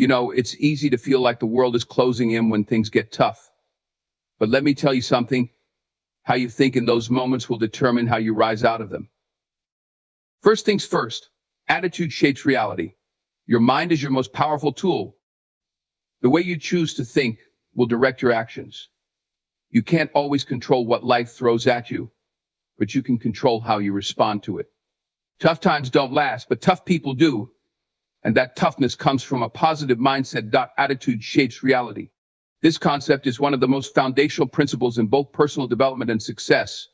It's easy to feel like the world is closing in when things get tough. But let me tell you something. How you think in those moments will determine how you rise out of them. First things first, attitude shapes reality. Your mind is your most powerful tool. The way you choose to think will direct your actions. You can't always control what life throws at you, but you can control how you respond to it. Tough times don't last, but tough people do. And that toughness comes from a positive mindset. Attitude shapes reality. This concept is one of the most foundational principles in both personal development and success.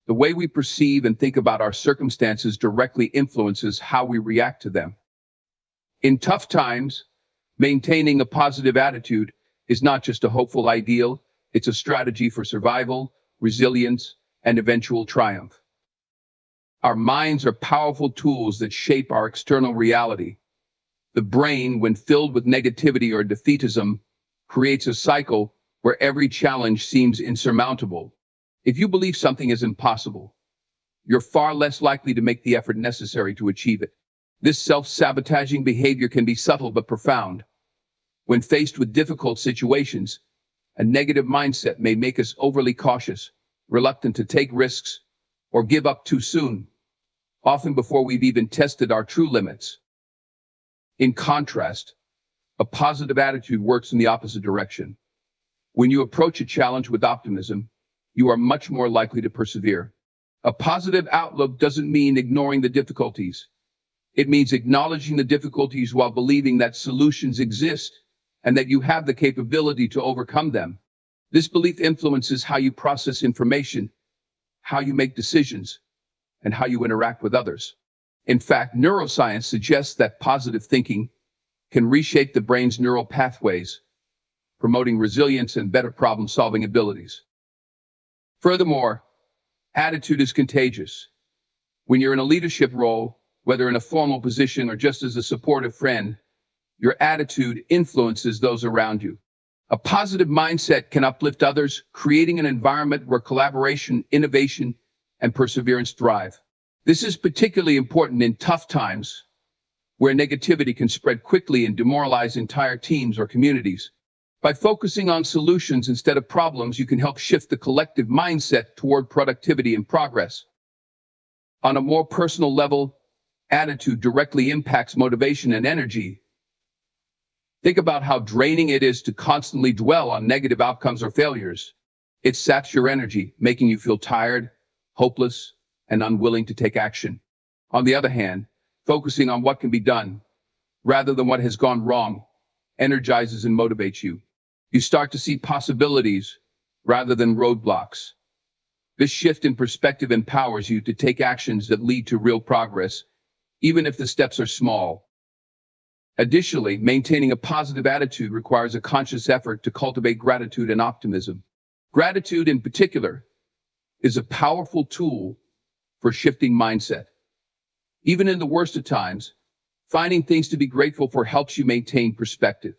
The way we perceive and think about our circumstances directly influences how we react to them. In tough times, maintaining a positive attitude is not just a hopeful ideal, it's a strategy for survival, resilience, and eventual triumph. Our minds are powerful tools that shape our external reality. The brain, when filled with negativity or defeatism, creates a cycle where every challenge seems insurmountable. If you believe something is impossible, you're far less likely to make the effort necessary to achieve it. This self-sabotaging behavior can be subtle but profound. When faced with difficult situations, a negative mindset may make us overly cautious, reluctant to take risks, or give up too soon, often before we've even tested our true limits. In contrast, a positive attitude works in the opposite direction. When you approach a challenge with optimism, you are much more likely to persevere. A positive outlook doesn't mean ignoring the difficulties. It means acknowledging the difficulties while believing that solutions exist and that you have the capability to overcome them. This belief influences how you process information, how you make decisions, and how you interact with others. In fact, neuroscience suggests that positive thinking can reshape the brain's neural pathways, promoting resilience and better problem-solving abilities. Furthermore, attitude is contagious. When you're in a leadership role, whether in a formal position or just as a supportive friend, your attitude influences those around you. A positive mindset can uplift others, creating an environment where collaboration, innovation, and perseverance thrive. This is particularly important in tough times, where negativity can spread quickly and demoralize entire teams or communities. By focusing on solutions instead of problems, you can help shift the collective mindset toward productivity and progress. On a more personal level, attitude directly impacts motivation and energy. Think about how draining it is to constantly dwell on negative outcomes or failures. It saps your energy, making you feel tired, hopeless, and unwilling to take action. On the other hand, focusing on what can be done, rather than what has gone wrong, energizes and motivates you. You start to see possibilities rather than roadblocks. This shift in perspective empowers you to take actions that lead to real progress, even if the steps are small. Additionally, maintaining a positive attitude requires a conscious effort to cultivate gratitude and optimism. Gratitude, in particular, is a powerful tool for shifting mindset. Even in the worst of times, finding things to be grateful for helps you maintain perspective.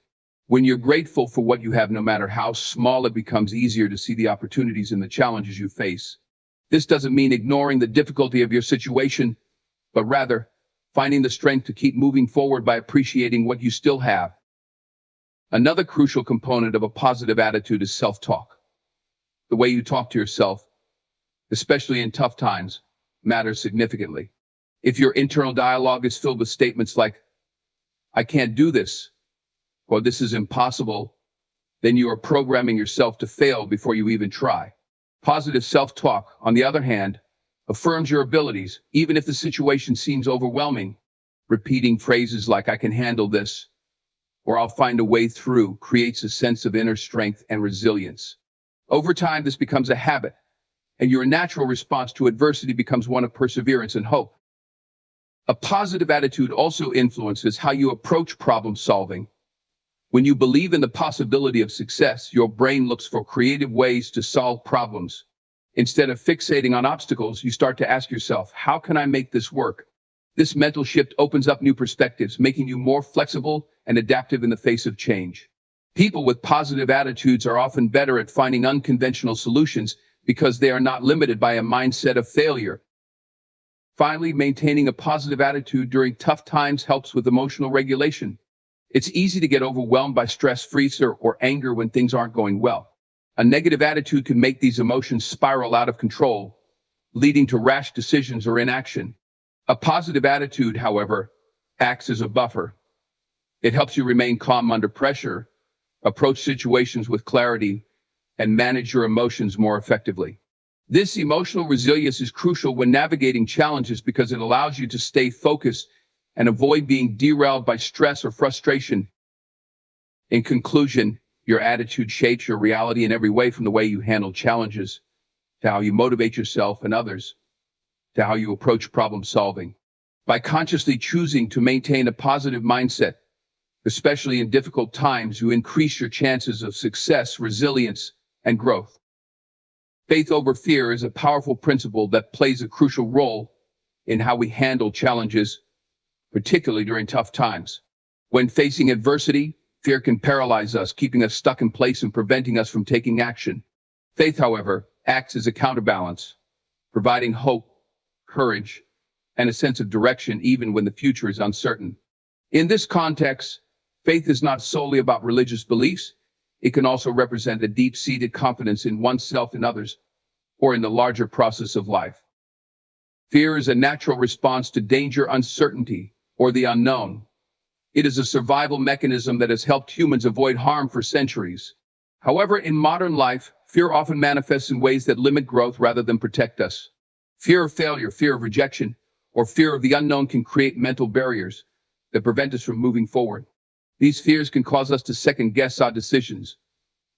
When you're grateful for what you have, no matter how small, it becomes easier to see the opportunities and the challenges you face. This doesn't mean ignoring the difficulty of your situation, but rather finding the strength to keep moving forward by appreciating what you still have. Another crucial component of a positive attitude is self-talk. The way you talk to yourself, especially in tough times, matters significantly. If your internal dialogue is filled with statements like, "I can't do this," or "this is impossible," then you are programming yourself to fail before you even try. Positive self-talk, on the other hand, affirms your abilities, even if the situation seems overwhelming. Repeating phrases like "I can handle this," or "I'll find a way through," creates a sense of inner strength and resilience. Over time, this becomes a habit, and your natural response to adversity becomes one of perseverance and hope. A positive attitude also influences how you approach problem solving. When you believe in the possibility of success, your brain looks for creative ways to solve problems. Instead of fixating on obstacles, you start to ask yourself, "How can I make this work?" This mental shift opens up new perspectives, making you more flexible and adaptive in the face of change. People with positive attitudes are often better at finding unconventional solutions because they are not limited by a mindset of failure. Finally, maintaining a positive attitude during tough times helps with emotional regulation. It's easy to get overwhelmed by stress, freezer, or anger when things aren't going well. A negative attitude can make these emotions spiral out of control, leading to rash decisions or inaction. A positive attitude, however, acts as a buffer. It helps you remain calm under pressure, approach situations with clarity, and manage your emotions more effectively. This emotional resilience is crucial when navigating challenges because it allows you to stay focused and avoid being derailed by stress or frustration. In conclusion, your attitude shapes your reality in every way, from the way you handle challenges, to how you motivate yourself and others, to how you approach problem solving. By consciously choosing to maintain a positive mindset, especially in difficult times, you increase your chances of success, resilience, and growth. Faith over fear is a powerful principle that plays a crucial role in how we handle challenges, particularly during tough times. When facing adversity, fear can paralyze us, keeping us stuck in place and preventing us from taking action. Faith, however, acts as a counterbalance, providing hope, courage, and a sense of direction even when the future is uncertain. In this context, faith is not solely about religious beliefs. It can also represent a deep-seated confidence in oneself and others, or in the larger process of life. Fear is a natural response to danger, uncertainty, or the unknown. It is a survival mechanism that has helped humans avoid harm for centuries. However, in modern life, fear often manifests in ways that limit growth rather than protect us. Fear of failure, fear of rejection, or fear of the unknown can create mental barriers that prevent us from moving forward. These fears can cause us to second-guess our decisions,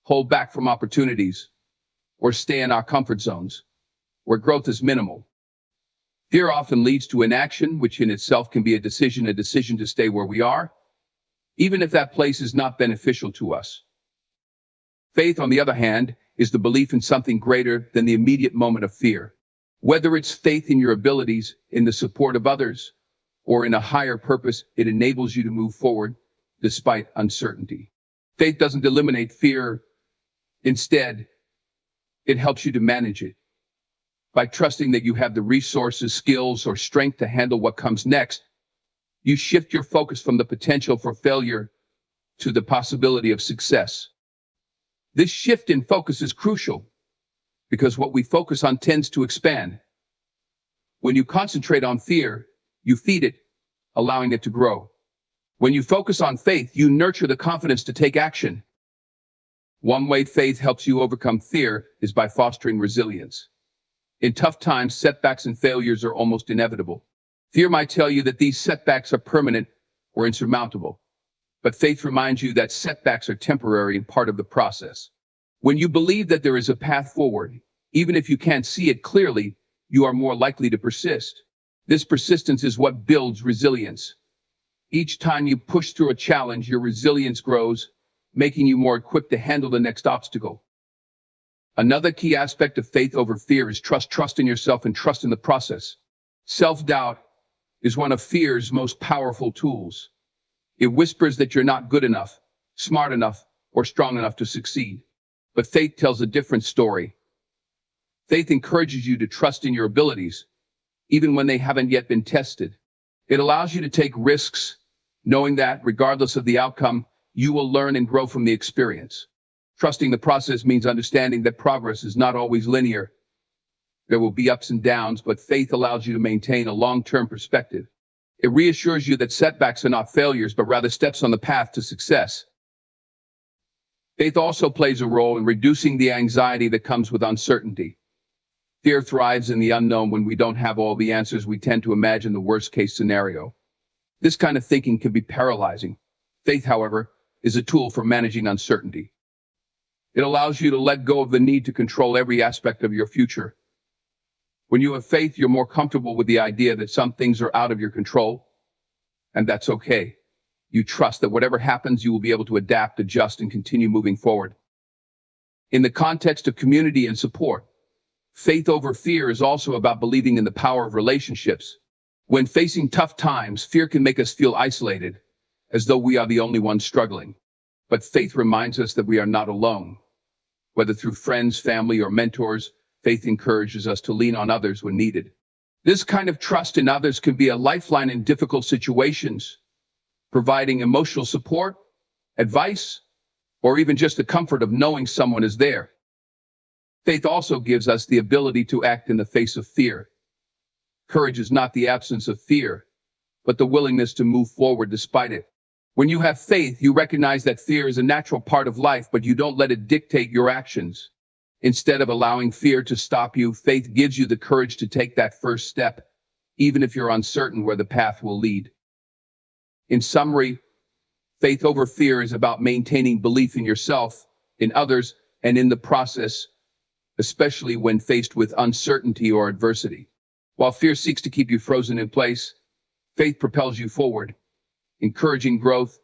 hold back from opportunities, or stay in our comfort zones, where growth is minimal. Fear often leads to inaction, which in itself can be a decision to stay where we are, even if that place is not beneficial to us. Faith, on the other hand, is the belief in something greater than the immediate moment of fear. Whether it's faith in your abilities, in the support of others, or in a higher purpose, it enables you to move forward despite uncertainty. Faith doesn't eliminate fear. Instead, it helps you to manage it. By trusting that you have the resources, skills, or strength to handle what comes next, you shift your focus from the potential for failure to the possibility of success. This shift in focus is crucial because what we focus on tends to expand. When you concentrate on fear, you feed it, allowing it to grow. When you focus on faith, you nurture the confidence to take action. One way faith helps you overcome fear is by fostering resilience. In tough times, setbacks and failures are almost inevitable. Fear might tell you that these setbacks are permanent or insurmountable, but faith reminds you that setbacks are temporary and part of the process. When you believe that there is a path forward, even if you can't see it clearly, you are more likely to persist. This persistence is what builds resilience. Each time you push through a challenge, your resilience grows, making you more equipped to handle the next obstacle. Another key aspect of faith over fear is trust. Trust in yourself and trust in the process. Self-doubt is one of fear's most powerful tools. It whispers that you're not good enough, smart enough, or strong enough to succeed. But faith tells a different story. Faith encourages you to trust in your abilities, even when they haven't yet been tested. It allows you to take risks, knowing that, regardless of the outcome, you will learn and grow from the experience. Trusting the process means understanding that progress is not always linear. There will be ups and downs, but faith allows you to maintain a long-term perspective. It reassures you that setbacks are not failures, but rather steps on the path to success. Faith also plays a role in reducing the anxiety that comes with uncertainty. Fear thrives in the unknown. When we don't have all the answers, we tend to imagine the worst-case scenario. This kind of thinking can be paralyzing. Faith, however, is a tool for managing uncertainty. It allows you to let go of the need to control every aspect of your future. When you have faith, you're more comfortable with the idea that some things are out of your control, and that's okay. You trust that whatever happens, you will be able to adapt, adjust, and continue moving forward. In the context of community and support, faith over fear is also about believing in the power of relationships. When facing tough times, fear can make us feel isolated, as though we are the only ones struggling. But faith reminds us that we are not alone. Whether through friends, family, or mentors, faith encourages us to lean on others when needed. This kind of trust in others can be a lifeline in difficult situations. providing emotional support, advice, or even just the comfort of knowing someone is there. Faith also gives us the ability to act in the face of fear. Courage is not the absence of fear, but the willingness to move forward despite it. When you have faith, you recognize that fear is a natural part of life, but you don't let it dictate your actions. Instead of allowing fear to stop you, faith gives you the courage to take that first step, even if you're uncertain where the path will lead. In summary, faith over fear is about maintaining belief in yourself, in others, and in the process, especially when faced with uncertainty or adversity. While fear seeks to keep you frozen in place, faith propels you forward, encouraging growth,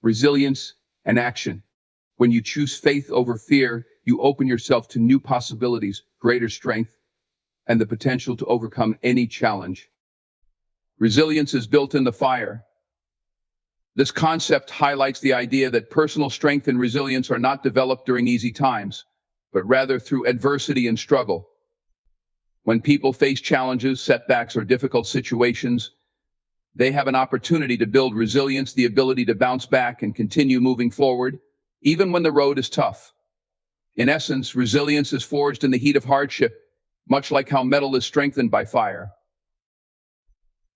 resilience, and action. When you choose faith over fear, you open yourself to new possibilities, greater strength, and the potential to overcome any challenge. Resilience is built in the fire. This concept highlights the idea that personal strength and resilience are not developed during easy times, but rather through adversity and struggle. When people face challenges, setbacks, or difficult situations, they have an opportunity to build resilience, the ability to bounce back and continue moving forward, even when the road is tough. In essence, resilience is forged in the heat of hardship, much like how metal is strengthened by fire.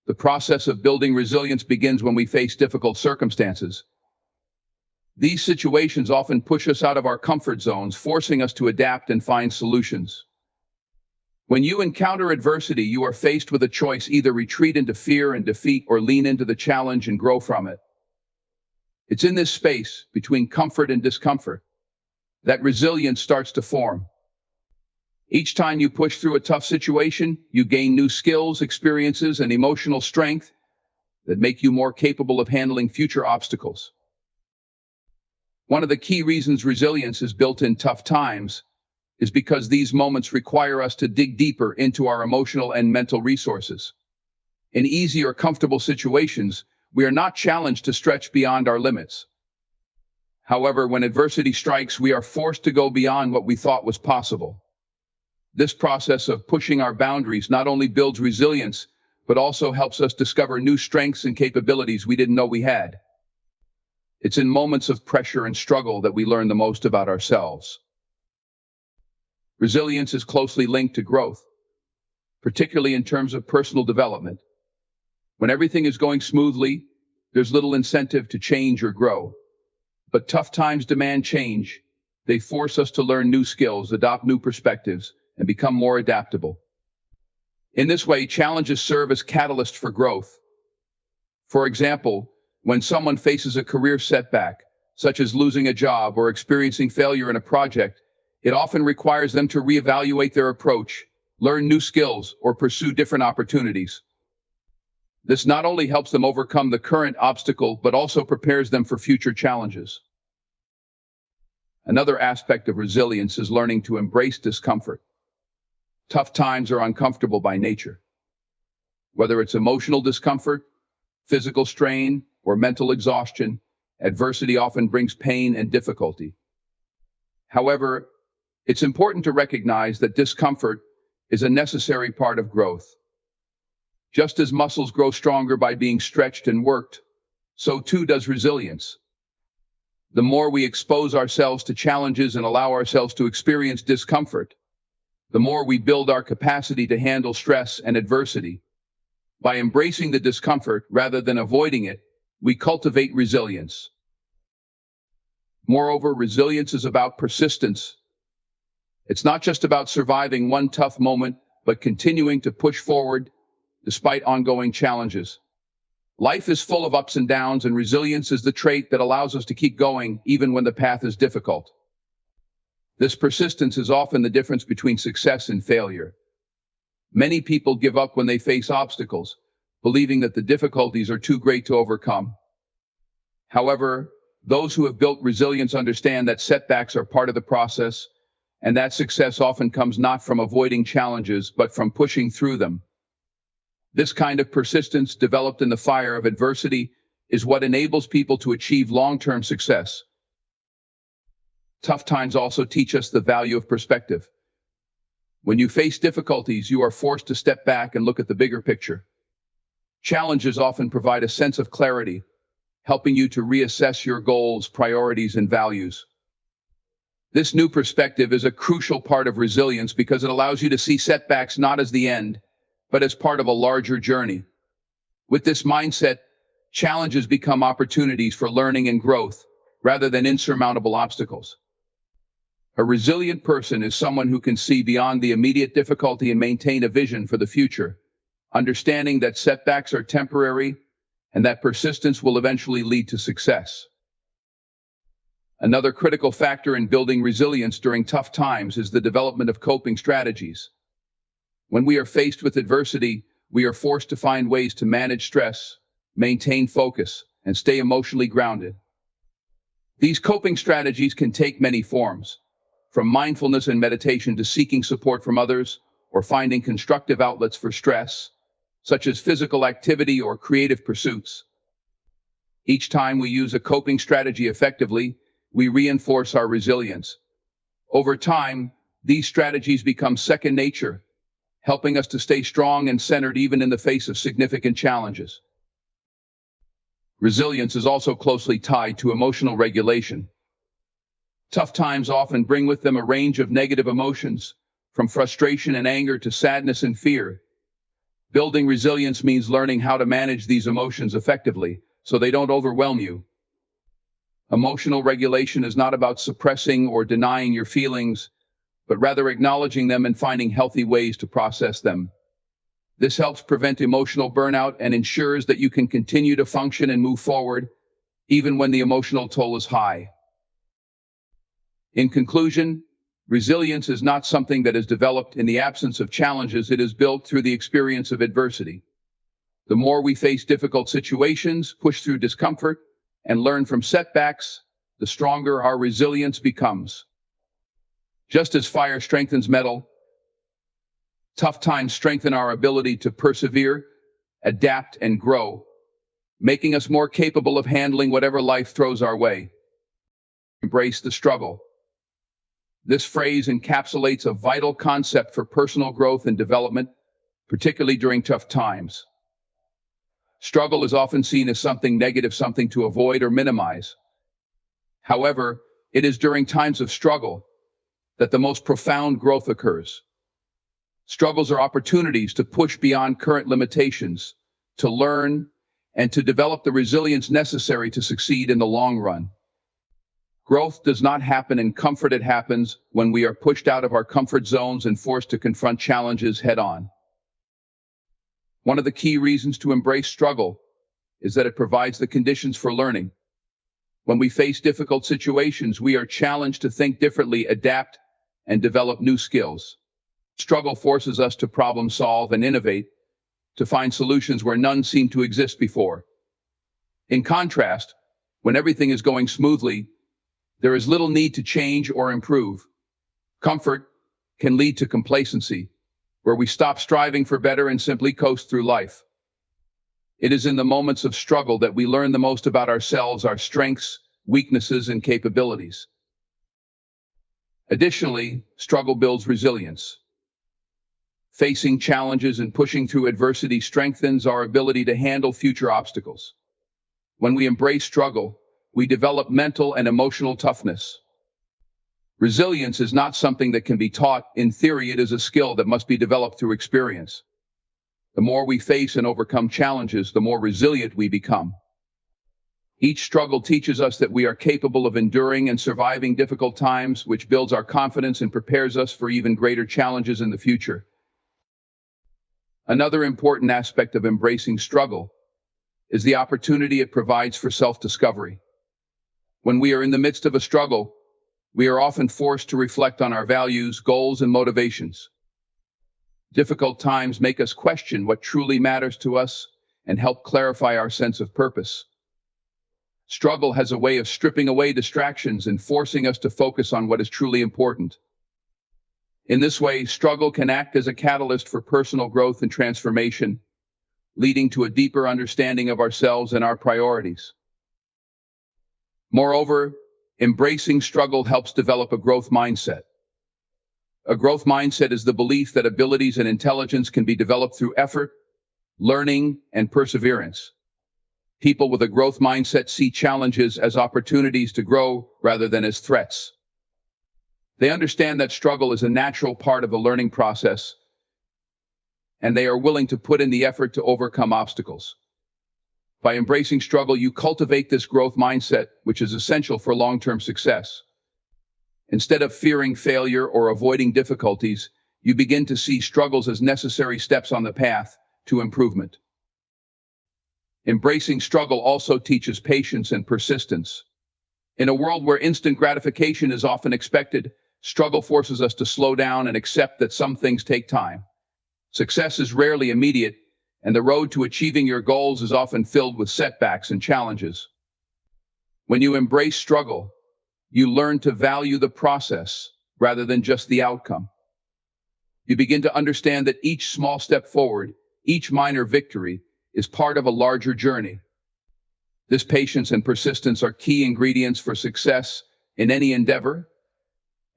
The process of building resilience begins when we face difficult circumstances. These situations often push us out of our comfort zones, forcing us to adapt and find solutions. When you encounter adversity, you are faced with a choice: either retreat into fear and defeat or lean into the challenge and grow from it. It's in this space, between comfort and discomfort, that resilience starts to form. Each time you push through a tough situation, you gain new skills, experiences, and emotional strength that make you more capable of handling future obstacles. One of the key reasons resilience is built in tough times is because these moments require us to dig deeper into our emotional and mental resources. In easy or comfortable situations, we are not challenged to stretch beyond our limits. However, when adversity strikes, we are forced to go beyond what we thought was possible. This process of pushing our boundaries not only builds resilience, but also helps us discover new strengths and capabilities we didn't know we had. It's in moments of pressure and struggle that we learn the most about ourselves. Resilience is closely linked to growth, particularly in terms of personal development. When everything is going smoothly, there's little incentive to change or grow. But tough times demand change. They force us to learn new skills, adopt new perspectives, and become more adaptable. In this way, challenges serve as catalysts for growth. For example, when someone faces a career setback, such as losing a job or experiencing failure in a project, it often requires them to reevaluate their approach, learn new skills, or pursue different opportunities. This not only helps them overcome the current obstacle, but also prepares them for future challenges. Another aspect of resilience is learning to embrace discomfort. Tough times are uncomfortable by nature. Whether it's emotional discomfort, physical strain, or mental exhaustion, adversity often brings pain and difficulty. However, it's important to recognize that discomfort is a necessary part of growth. Just as muscles grow stronger by being stretched and worked, so too does resilience. The more we expose ourselves to challenges and allow ourselves to experience discomfort, the more we build our capacity to handle stress and adversity. By embracing the discomfort rather than avoiding it, we cultivate resilience. Moreover, resilience is about persistence. It's not just about surviving one tough moment, but continuing to push forward despite ongoing challenges. Life is full of ups and downs, and resilience is the trait that allows us to keep going even when the path is difficult. This persistence is often the difference between success and failure. Many people give up when they face obstacles, believing that the difficulties are too great to overcome. However, those who have built resilience understand that setbacks are part of the process, and that success often comes not from avoiding challenges, but from pushing through them. This kind of persistence, developed in the fire of adversity, is what enables people to achieve long-term success. Tough times also teach us the value of perspective. When you face difficulties, you are forced to step back and look at the bigger picture. Challenges often provide a sense of clarity, helping you to reassess your goals, priorities, and values. This new perspective is a crucial part of resilience because it allows you to see setbacks not as the end, but as part of a larger journey. With this mindset, challenges become opportunities for learning and growth, rather than insurmountable obstacles. A resilient person is someone who can see beyond the immediate difficulty and maintain a vision for the future, understanding that setbacks are temporary and that persistence will eventually lead to success. Another critical factor in building resilience during tough times is the development of coping strategies. When we are faced with adversity, we are forced to find ways to manage stress, maintain focus, and stay emotionally grounded. These coping strategies can take many forms, from mindfulness and meditation to seeking support from others or finding constructive outlets for stress, such as physical activity or creative pursuits. Each time we use a coping strategy effectively, we reinforce our resilience. Over time, these strategies become second nature, helping us to stay strong and centered even in the face of significant challenges. Resilience is also closely tied to emotional regulation. Tough times often bring with them a range of negative emotions, from frustration and anger to sadness and fear. Building resilience means learning how to manage these emotions effectively so they don't overwhelm you. Emotional regulation is not about suppressing or denying your feelings, but rather acknowledging them and finding healthy ways to process them. This helps prevent emotional burnout and ensures that you can continue to function and move forward, even when the emotional toll is high. In conclusion, resilience is not something that is developed in the absence of challenges. It is built through the experience of adversity. The more we face difficult situations, push through discomfort, and learn from setbacks, the stronger our resilience becomes. Just as fire strengthens metal, tough times strengthen our ability to persevere, adapt, and grow, making us more capable of handling whatever life throws our way. Embrace the struggle. This phrase encapsulates a vital concept for personal growth and development, particularly during tough times. Struggle is often seen as something negative, something to avoid or minimize. However, it is during times of struggle that the most profound growth occurs. Struggles are opportunities to push beyond current limitations, to learn, and to develop the resilience necessary to succeed in the long run. Growth does not happen in comfort. It happens when we are pushed out of our comfort zones and forced to confront challenges head-on. One of the key reasons to embrace struggle is that it provides the conditions for learning. When we face difficult situations, we are challenged to think differently, adapt, and develop new skills. Struggle forces us to problem solve and innovate, to find solutions where none seemed to exist before. In contrast, when everything is going smoothly, there is little need to change or improve. Comfort can lead to complacency, where we stop striving for better and simply coast through life. It is in the moments of struggle that we learn the most about ourselves, our strengths, weaknesses, and capabilities. Additionally, struggle builds resilience. Facing challenges and pushing through adversity strengthens our ability to handle future obstacles. When we embrace struggle, we develop mental and emotional toughness. Resilience is not something that can be taught. In theory, it is a skill that must be developed through experience. The more we face and overcome challenges, the more resilient we become. Each struggle teaches us that we are capable of enduring and surviving difficult times, which builds our confidence and prepares us for even greater challenges in the future. Another important aspect of embracing struggle is the opportunity it provides for self-discovery. When we are in the midst of a struggle, we are often forced to reflect on our values, goals, and motivations. Difficult times make us question what truly matters to us and help clarify our sense of purpose. Struggle has a way of stripping away distractions and forcing us to focus on what is truly important. In this way, struggle can act as a catalyst for personal growth and transformation, leading to a deeper understanding of ourselves and our priorities. Moreover, embracing struggle helps develop a growth mindset. A growth mindset is the belief that abilities and intelligence can be developed through effort, learning, and perseverance. People with a growth mindset see challenges as opportunities to grow rather than as threats. They understand that struggle is a natural part of the learning process, and they are willing to put in the effort to overcome obstacles. By embracing struggle, you cultivate this growth mindset, which is essential for long-term success. Instead of fearing failure or avoiding difficulties, you begin to see struggles as necessary steps on the path to improvement. Embracing struggle also teaches patience and persistence. In a world where instant gratification is often expected, struggle forces us to slow down and accept that some things take time. Success is rarely immediate, and the road to achieving your goals is often filled with setbacks and challenges. When you embrace struggle, you learn to value the process rather than just the outcome. You begin to understand that each small step forward, each minor victory, is part of a larger journey. This patience and persistence are key ingredients for success in any endeavor,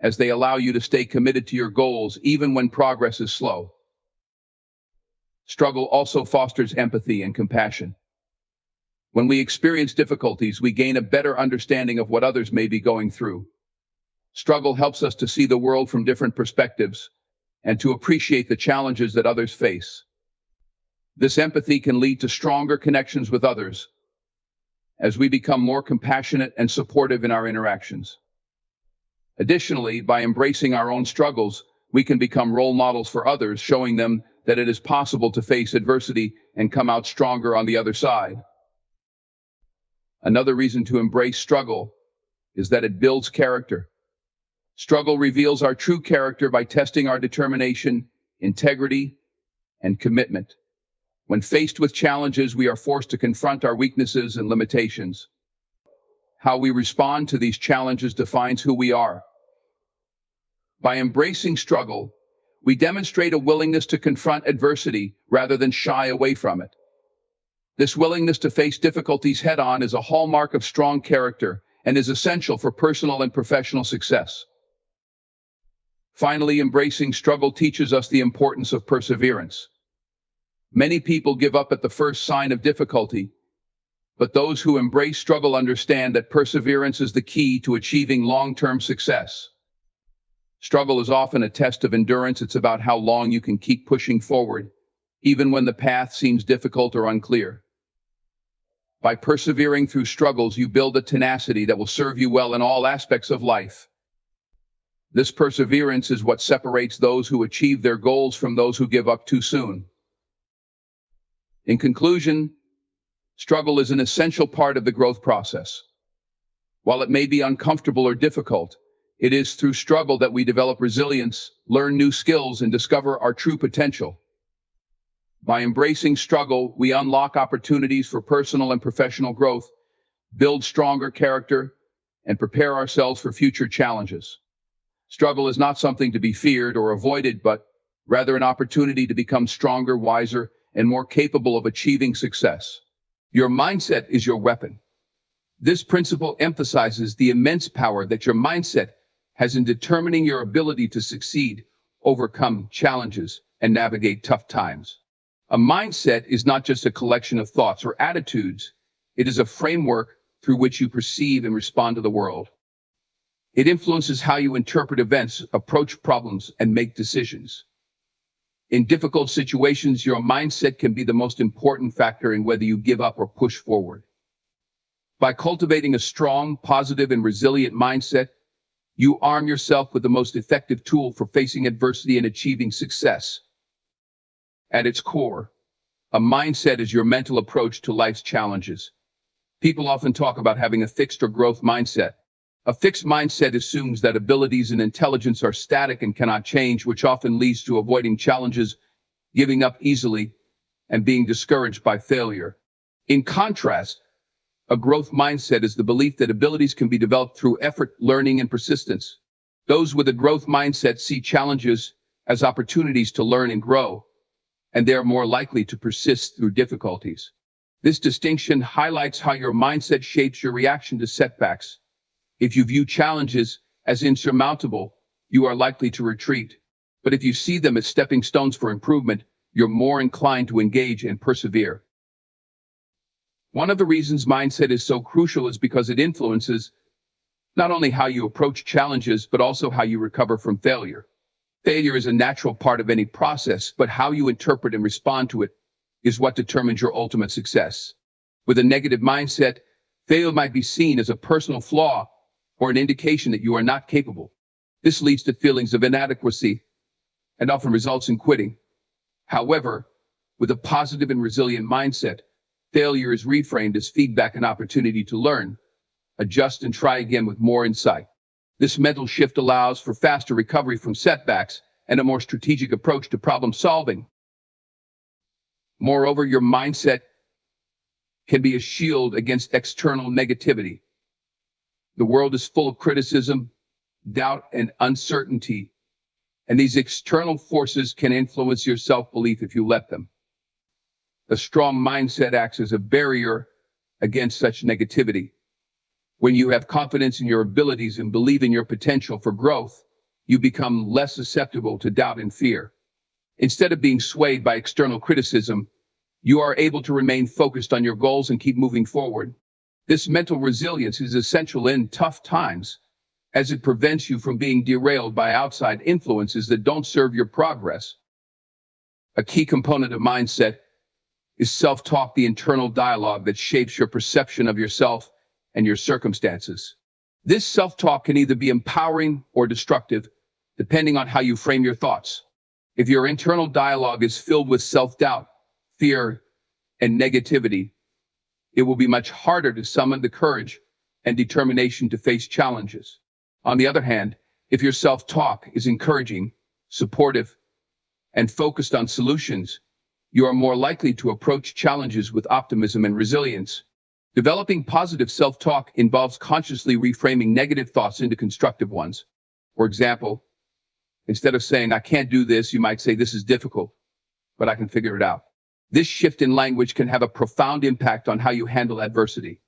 as they allow you to stay committed to your goals even when progress is slow. Struggle also fosters empathy and compassion. When we experience difficulties, we gain a better understanding of what others may be going through. Struggle helps us to see the world from different perspectives and to appreciate the challenges that others face. This empathy can lead to stronger connections with others as we become more compassionate and supportive in our interactions. Additionally, by embracing our own struggles, we can become role models for others, showing them that it is possible to face adversity and come out stronger on the other side. Another reason to embrace struggle is that it builds character. Struggle reveals our true character by testing our determination, integrity, and commitment. When faced with challenges, we are forced to confront our weaknesses and limitations. How we respond to these challenges defines who we are. By embracing struggle, we demonstrate a willingness to confront adversity rather than shy away from it. This willingness to face difficulties head-on is a hallmark of strong character and is essential for personal and professional success. Finally, embracing struggle teaches us the importance of perseverance. Many people give up at the first sign of difficulty, but those who embrace struggle understand that perseverance is the key to achieving long-term success. Struggle is often a test of endurance. It's about how long you can keep pushing forward, even when the path seems difficult or unclear. By persevering through struggles, you build a tenacity that will serve you well in all aspects of life. This perseverance is what separates those who achieve their goals from those who give up too soon. In conclusion, struggle is an essential part of the growth process. While it may be uncomfortable or difficult, it is through struggle that we develop resilience, learn new skills, and discover our true potential. By embracing struggle, we unlock opportunities for personal and professional growth, build stronger character, and prepare ourselves for future challenges. Struggle is not something to be feared or avoided, but rather an opportunity to become stronger, wiser, and more capable of achieving success. Your mindset is your weapon. This principle emphasizes the immense power that your mindset has in determining your ability to succeed, overcome challenges, and navigate tough times. A mindset is not just a collection of thoughts or attitudes. It is a framework through which you perceive and respond to the world. It influences how you interpret events, approach problems, and make decisions. In difficult situations, your mindset can be the most important factor in whether you give up or push forward. By cultivating a strong, positive, and resilient mindset, you arm yourself with the most effective tool for facing adversity and achieving success. At its core, a mindset is your mental approach to life's challenges. People often talk about having a fixed or growth mindset. A fixed mindset assumes that abilities and intelligence are static and cannot change, which often leads to avoiding challenges, giving up easily, and being discouraged by failure. In contrast, a growth mindset is the belief that abilities can be developed through effort, learning, and persistence. Those with a growth mindset see challenges as opportunities to learn and grow, and they are more likely to persist through difficulties. This distinction highlights how your mindset shapes your reaction to setbacks. If you view challenges as insurmountable, you are likely to retreat. But if you see them as stepping stones for improvement, you're more inclined to engage and persevere. One of the reasons mindset is so crucial is because it influences not only how you approach challenges, but also how you recover from failure. Failure is a natural part of any process, but how you interpret and respond to it is what determines your ultimate success. With a negative mindset, failure might be seen as a personal flaw or an indication that you are not capable. This leads to feelings of inadequacy and often results in quitting. However, with a positive and resilient mindset, failure is reframed as feedback and opportunity to learn, adjust, and try again with more insight. This mental shift allows for faster recovery from setbacks and a more strategic approach to problem solving. Moreover, your mindset can be a shield against external negativity. The world is full of criticism, doubt, and uncertainty, and these external forces can influence your self-belief if you let them. A strong mindset acts as a barrier against such negativity. When you have confidence in your abilities and believe in your potential for growth, you become less susceptible to doubt and fear. Instead of being swayed by external criticism, you are able to remain focused on your goals and keep moving forward. This mental resilience is essential in tough times, as it prevents you from being derailed by outside influences that don't serve your progress. A key component of mindset is self-talk, the internal dialogue that shapes your perception of yourself and your circumstances. This self-talk can either be empowering or destructive, depending on how you frame your thoughts. If your internal dialogue is filled with self-doubt, fear, and negativity, it will be much harder to summon the courage and determination to face challenges. On the other hand, if your self-talk is encouraging, supportive, and focused on solutions, you are more likely to approach challenges with optimism and resilience. Developing positive self-talk involves consciously reframing negative thoughts into constructive ones. For example, instead of saying, "I can't do this," you might say, "This is difficult, but I can figure it out." This shift in language can have a profound impact on how you handle adversity.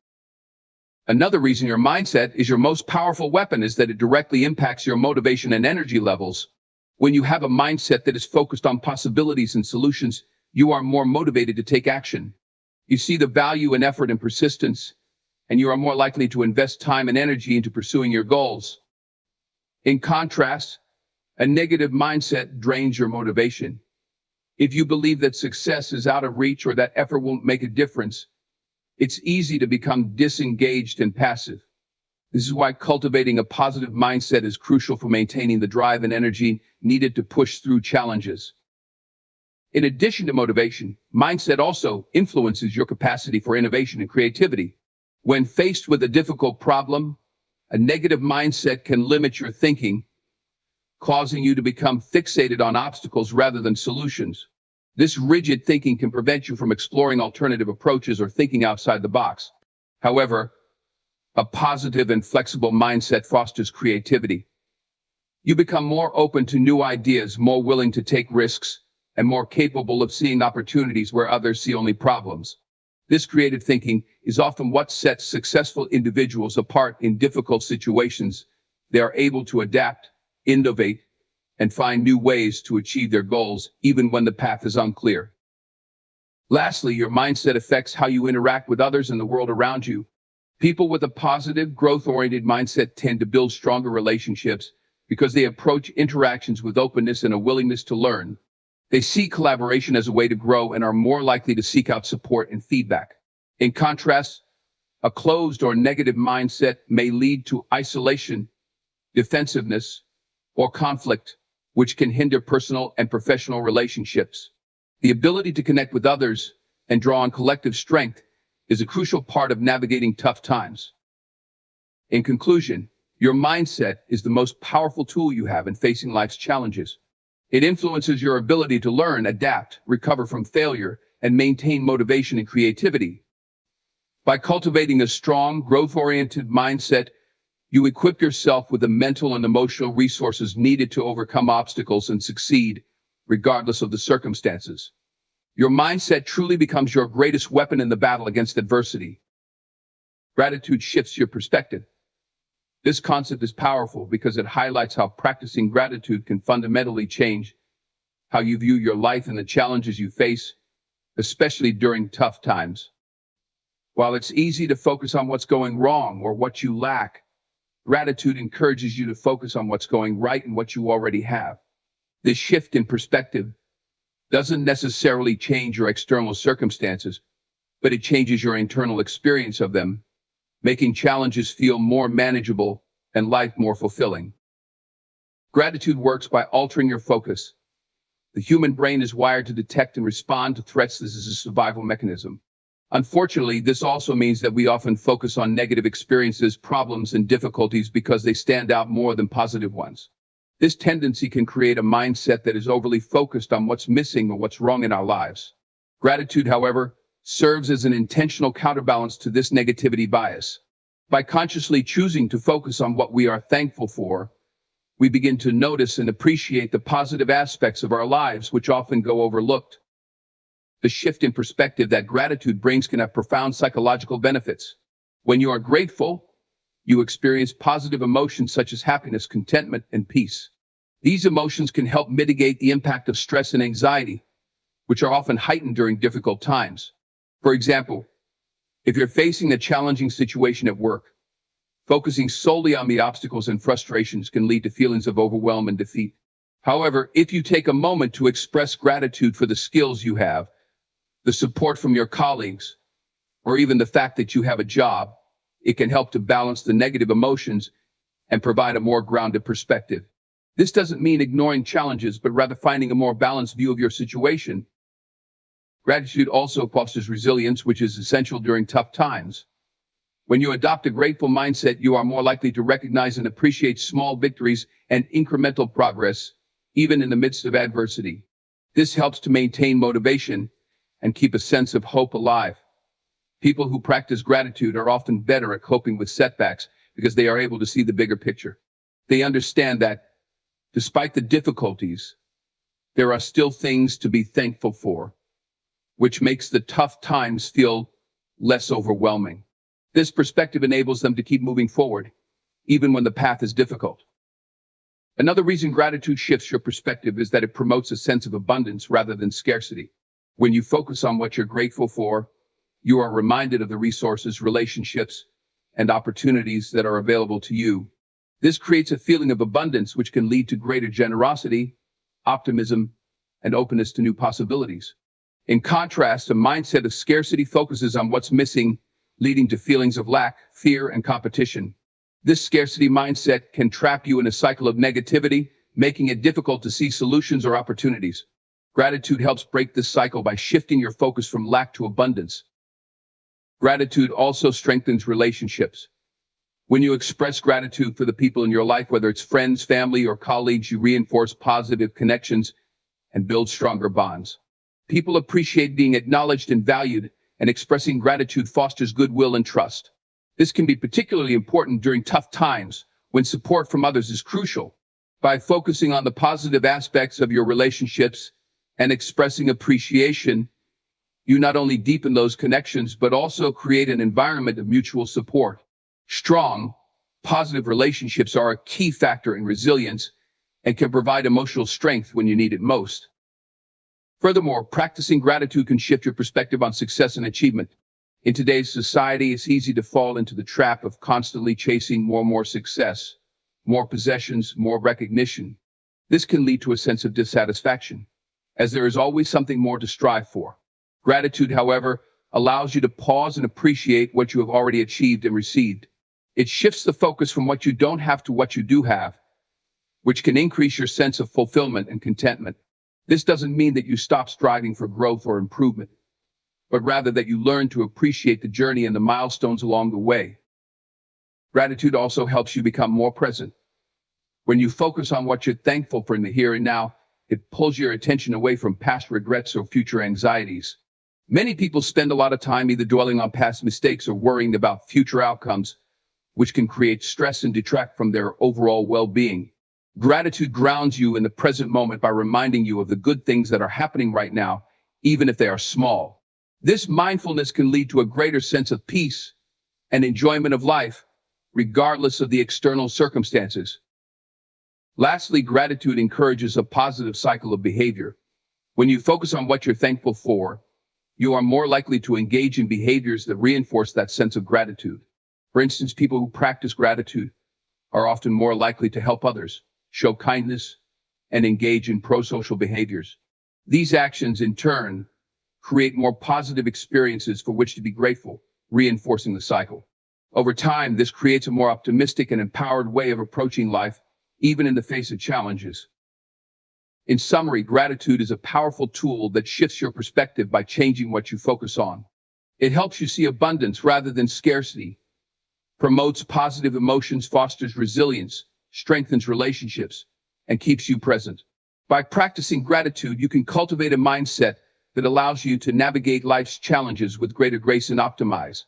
Another reason your mindset is your most powerful weapon is that it directly impacts your motivation and energy levels. When you have a mindset that is focused on possibilities and solutions, you are more motivated to take action. You see the value in effort and persistence, and you are more likely to invest time and energy into pursuing your goals. In contrast, a negative mindset drains your motivation. If you believe that success is out of reach or that effort won't make a difference, it's easy to become disengaged and passive. This is why cultivating a positive mindset is crucial for maintaining the drive and energy needed to push through challenges. In addition to motivation, mindset also influences your capacity for innovation and creativity. When faced with a difficult problem, a negative mindset can limit your thinking, causing you to become fixated on obstacles rather than solutions. This rigid thinking can prevent you from exploring alternative approaches or thinking outside the box. However, a positive and flexible mindset fosters creativity. You become more open to new ideas, more willing to take risks, and more capable of seeing opportunities where others see only problems. This creative thinking is often what sets successful individuals apart in difficult situations. They are able to adapt, innovate, and find new ways to achieve their goals, even when the path is unclear. Lastly, your mindset affects how you interact with others and the world around you. People with a positive, growth-oriented mindset tend to build stronger relationships because they approach interactions with openness and a willingness to learn. They see collaboration as a way to grow and are more likely to seek out support and feedback. In contrast, a closed or negative mindset may lead to isolation, defensiveness, or conflict, which can hinder personal and professional relationships. The ability to connect with others and draw on collective strength is a crucial part of navigating tough times. In conclusion, your mindset is the most powerful tool you have in facing life's challenges. It influences your ability to learn, adapt, recover from failure, and maintain motivation and creativity. By cultivating a strong, growth-oriented mindset, you equip yourself with the mental and emotional resources needed to overcome obstacles and succeed, regardless of the circumstances. Your mindset truly becomes your greatest weapon in the battle against adversity. Gratitude shifts your perspective. This concept is powerful because it highlights how practicing gratitude can fundamentally change how you view your life and the challenges you face, especially during tough times. While it's easy to focus on what's going wrong or what you lack, gratitude encourages you to focus on what's going right and what you already have. This shift in perspective doesn't necessarily change your external circumstances, but it changes your internal experience of them, making challenges feel more manageable and life more fulfilling. Gratitude works by altering your focus. The human brain is wired to detect and respond to threats. This is a survival mechanism. Unfortunately, this also means that we often focus on negative experiences, problems, and difficulties because they stand out more than positive ones. This tendency can create a mindset that is overly focused on what's missing or what's wrong in our lives. Gratitude, however, serves as an intentional counterbalance to this negativity bias. By consciously choosing to focus on what we are thankful for, we begin to notice and appreciate the positive aspects of our lives, which often go overlooked. The shift in perspective that gratitude brings can have profound psychological benefits. When you are grateful, you experience positive emotions such as happiness, contentment, and peace. These emotions can help mitigate the impact of stress and anxiety, which are often heightened during difficult times. For example, if you're facing a challenging situation at work, focusing solely on the obstacles and frustrations can lead to feelings of overwhelm and defeat. However, if you take a moment to express gratitude for the skills you have, the support from your colleagues, or even the fact that you have a job, it can help to balance the negative emotions and provide a more grounded perspective. This doesn't mean ignoring challenges, but rather finding a more balanced view of your situation. Gratitude also fosters resilience, which is essential during tough times. When you adopt a grateful mindset, you are more likely to recognize and appreciate small victories and incremental progress, even in the midst of adversity. This helps to maintain motivation and keep a sense of hope alive. People who practice gratitude are often better at coping with setbacks because they are able to see the bigger picture. They understand that, despite the difficulties, there are still things to be thankful for, which makes the tough times feel less overwhelming. This perspective enables them to keep moving forward, even when the path is difficult. Another reason gratitude shifts your perspective is that it promotes a sense of abundance rather than scarcity. When you focus on what you're grateful for, you are reminded of the resources, relationships, and opportunities that are available to you. This creates a feeling of abundance, which can lead to greater generosity, optimism, and openness to new possibilities. In contrast, a mindset of scarcity focuses on what's missing, leading to feelings of lack, fear, and competition. This scarcity mindset can trap you in a cycle of negativity, making it difficult to see solutions or opportunities. Gratitude helps break this cycle by shifting your focus from lack to abundance. Gratitude also strengthens relationships. When you express gratitude for the people in your life, whether it's friends, family, or colleagues, you reinforce positive connections and build stronger bonds. People appreciate being acknowledged and valued, and expressing gratitude fosters goodwill and trust. This can be particularly important during tough times when support from others is crucial. By focusing on the positive aspects of your relationships and expressing appreciation, you not only deepen those connections, but also create an environment of mutual support. Strong, positive relationships are a key factor in resilience and can provide emotional strength when you need it most. Furthermore, practicing gratitude can shift your perspective on success and achievement. In today's society, it's easy to fall into the trap of constantly chasing more success, more possessions, more recognition. This can lead to a sense of dissatisfaction, as there is always something more to strive for. Gratitude, however, allows you to pause and appreciate what you have already achieved and received. It shifts the focus from what you don't have to what you do have, which can increase your sense of fulfillment and contentment. This doesn't mean that you stop striving for growth or improvement, but rather that you learn to appreciate the journey and the milestones along the way. Gratitude also helps you become more present. When you focus on what you're thankful for in the here and now, it pulls your attention away from past regrets or future anxieties. Many people spend a lot of time either dwelling on past mistakes or worrying about future outcomes, which can create stress and detract from their overall well-being. Gratitude grounds you in the present moment by reminding you of the good things that are happening right now, even if they are small. This mindfulness can lead to a greater sense of peace and enjoyment of life, regardless of the external circumstances. Lastly, gratitude encourages a positive cycle of behavior. When you focus on what you're thankful for, You are more likely to engage in behaviors that reinforce that sense of gratitude. For instance, people who practice gratitude are often more likely to help others, show kindness, and engage in pro-social behaviors. These actions, in turn, create more positive experiences for which to be grateful, reinforcing the cycle. Over time, this creates a more optimistic and empowered way of approaching life, even in the face of challenges. In summary, gratitude is a powerful tool that shifts your perspective by changing what you focus on. It helps you see abundance rather than scarcity, promotes positive emotions, fosters resilience, strengthens relationships, and keeps you present. By practicing gratitude, you can cultivate a mindset that allows you to navigate life's challenges with greater grace and optimize